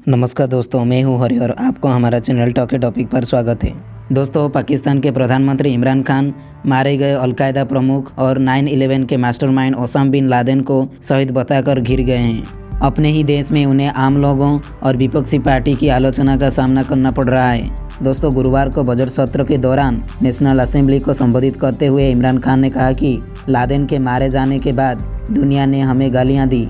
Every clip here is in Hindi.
नमस्कार दोस्तों, मैं हूं हरि और आपको हमारा चैनल टॉक टॉपिक पर स्वागत है। दोस्तों, पाकिस्तान के प्रधानमंत्री इमरान खान मारे गए अलकायदा प्रमुख और 9/11 के मास्टरमाइंड ओसामा बिन लादेन को शहीद बताकर घिर गए हैं। अपने ही देश में उन्हें आम लोगों और विपक्षी पार्टी की आलोचना का सामना करना पड़ रहा है। दोस्तों, गुरुवार को बजट सत्र के दौरान नेशनल असेंबली को संबोधित करते हुए इमरान खान ने कहा कि लादेन के मारे जाने के बाद दुनिया ने हमें गालियाँ दी।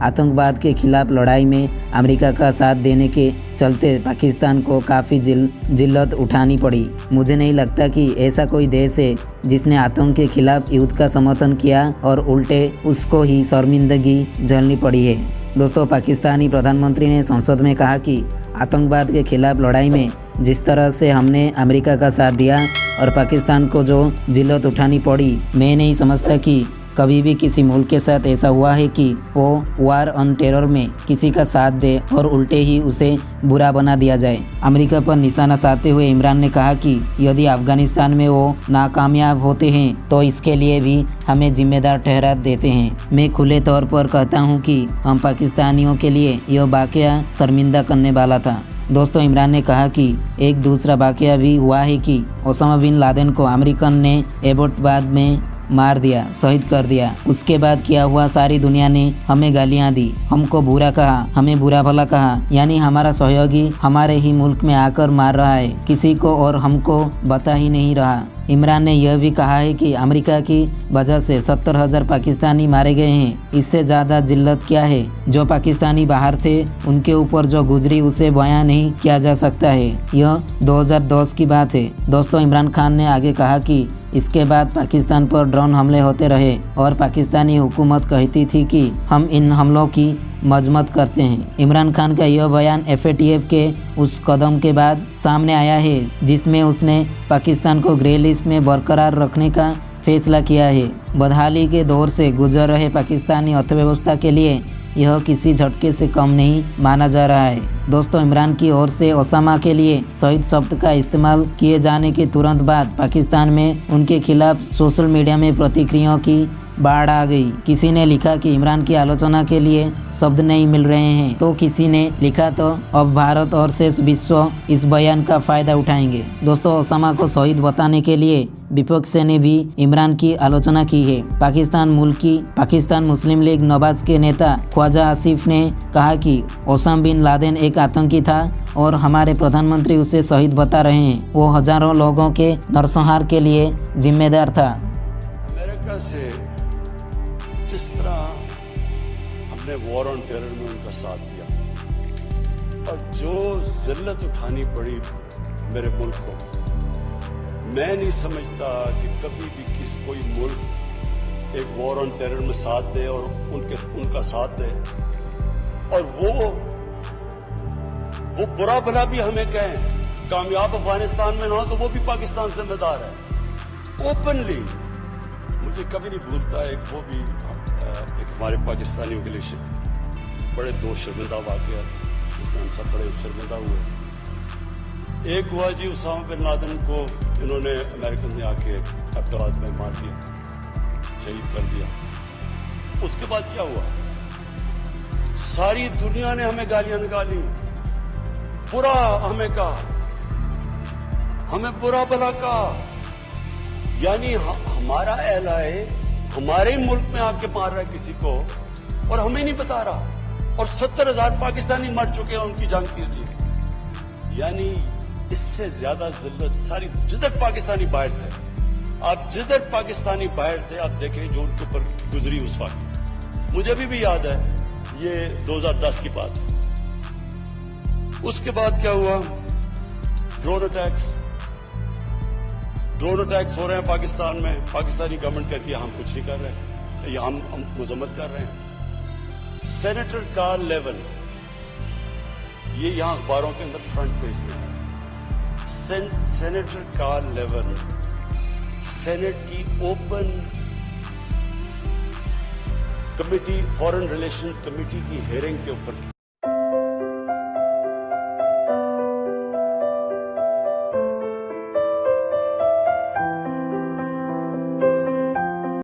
आतंकवाद के खिलाफ लड़ाई में अमेरिका का साथ देने के चलते पाकिस्तान को काफ़ी जिल्लत उठानी पड़ी। मुझे नहीं लगता कि ऐसा कोई देश है जिसने आतंक के खिलाफ युद्ध का समर्थन किया और उल्टे उसको ही शर्मिंदगी झेलनी पड़ी है। दोस्तों, पाकिस्तानी प्रधानमंत्री ने संसद में कहा कि आतंकवाद के खिलाफ लड़ाई में जिस तरह से हमने अमेरिका का साथ दिया और पाकिस्तान को जो जिल्लत उठानी पड़ी, मैं नहीं समझता कि कभी भी किसी मुल्क के साथ ऐसा हुआ है कि वो वार ऑन टेरर में किसी का साथ दे और उल्टे ही उसे बुरा बना दिया जाए। अमेरिका पर निशाना साधते हुए इमरान ने कहा कि यदि अफगानिस्तान में वो नाकामयाब होते हैं तो इसके लिए भी हमें जिम्मेदार ठहरा देते हैं। मैं खुले तौर पर कहता हूँ कि हम पाकिस्तानियों के लिए यह वाकया शर्मिंदा करने वाला था। दोस्तों, इमरान ने कहा कि एक दूसरा वाकया भी हुआ है कि ओसामा बिन लादेन को अमेरिकन ने एबोटाबाद में मार दिया, शहीद कर दिया। उसके बाद क्या हुआ, सारी दुनिया ने हमें गालियां दी, हमको बुरा कहा, हमें बुरा भला कहा। यानी हमारा सहयोगी हमारे ही मुल्क में आकर मार रहा है, किसी को और हमको बता ही नहीं रहा। इमरान ने यह भी कहा है कि अमेरिका की वजह से 70,000 पाकिस्तानी मारे गए हैं। इससे ज़्यादा जिल्लत क्या है? जो पाकिस्तानी बाहर थे उनके ऊपर जो गुजरी उसे बयां नहीं किया जा सकता है। यह 2010 की बात है। दोस्तों, इमरान खान ने आगे कहा कि इसके बाद पाकिस्तान पर ड्रोन हमले होते रहे और पाकिस्तानी हुकूमत कहती थी कि हम इन हमलों की मजम्मत करते हैं। इमरान खान का यह बयान FATF के उस कदम के बाद सामने आया है जिसमें उसने पाकिस्तान को ग्रे लिस्ट में बरकरार रखने का फैसला किया है। बदहाली के दौर से गुजर रहे पाकिस्तानी अर्थव्यवस्था के लिए यह किसी झटके से कम नहीं माना जा रहा है। दोस्तों, इमरान की ओर से ओसामा के लिए शहीद शब्द का इस्तेमाल किए जाने के तुरंत बाद पाकिस्तान में उनके खिलाफ सोशल मीडिया में प्रतिक्रियाओं की बाढ़ आ गई। किसी ने लिखा कि इमरान की आलोचना के लिए शब्द नहीं मिल रहे हैं, तो किसी ने लिखा तो अब भारत और शेष विश्व इस बयान का फ़ायदा उठाएंगे। दोस्तों, ओसामा को शहीद बताने के लिए विपक्ष ने भी इमरान की आलोचना की है। पाकिस्तान मुस्लिम लीग नवाज के नेता ख्वाजा आसिफ ने कहा कि ओसामा बिन लादेन एक आतंकी था और हमारे प्रधानमंत्री उसे शहीद बता रहे हैं। वो हजारों लोगों के नरसंहार के लिए जिम्मेदार था। अमेरिका से जिस तरह हमने वॉर ऑन टेरर में उनका साथ दिया और जो जिल्लत उठानी पड़ी मेरे मुल्क को, मैं नहीं समझता कि कभी भी कोई मुल्क एक वॉर ऑन टेरर में साथ दे और उनका साथ दे और वो बुरा भला भी हमें कहें। कामयाब अफगानिस्तान में ना हो तो वो भी पाकिस्तान जिम्मेदार है। ओपनली मुझे कभी नहीं भूलता एक हमारे पाकिस्तानियों के लिए बड़े दो शर्मिंदा वाक़या जिसमें हम सब बड़े शर्मिंदा हुए। एक हुआ जी, ओसामा बिन लादेन को इन्होंने अमेरिकन ने आके अब्दुल्लाह में मार दिया, शहीद कर दिया। उसके बाद क्या हुआ, सारी दुनिया ने हमें गालियां निकाली, बुरा हमें कहा, हमें बुरा भला कहा। यानी हमारा एलाए हमारे ही मुल्क में आके मार रहा है किसी को और हमें नहीं बता रहा, और 70,000 पाकिस्तानी मर चुके हैं उनकी जंग के लिए। यानी इससे ज्यादा जिल्लत सारी जिधर पाकिस्तानी बाहर थे, आप जिधर पाकिस्तानी बाहर थे आप देखें जो उनके ऊपर गुजरी उस वक्त। मुझे भी याद है ये 2010 की बात। उसके बाद क्या हुआ, ड्रोन अटैक्स हो रहे हैं पाकिस्तान में। पाकिस्तानी गवर्नमेंट कहती है हम कुछ नहीं कर रहे, या हम मजम्मत कर रहे हैं। सेनेटर का लेवल, ये यहां अखबारों के अंदर फ्रंट पेज में है। सेनेटर का लेवल, सेनेट की open committee, foreign relations committee की हेयरिंग के ऊपर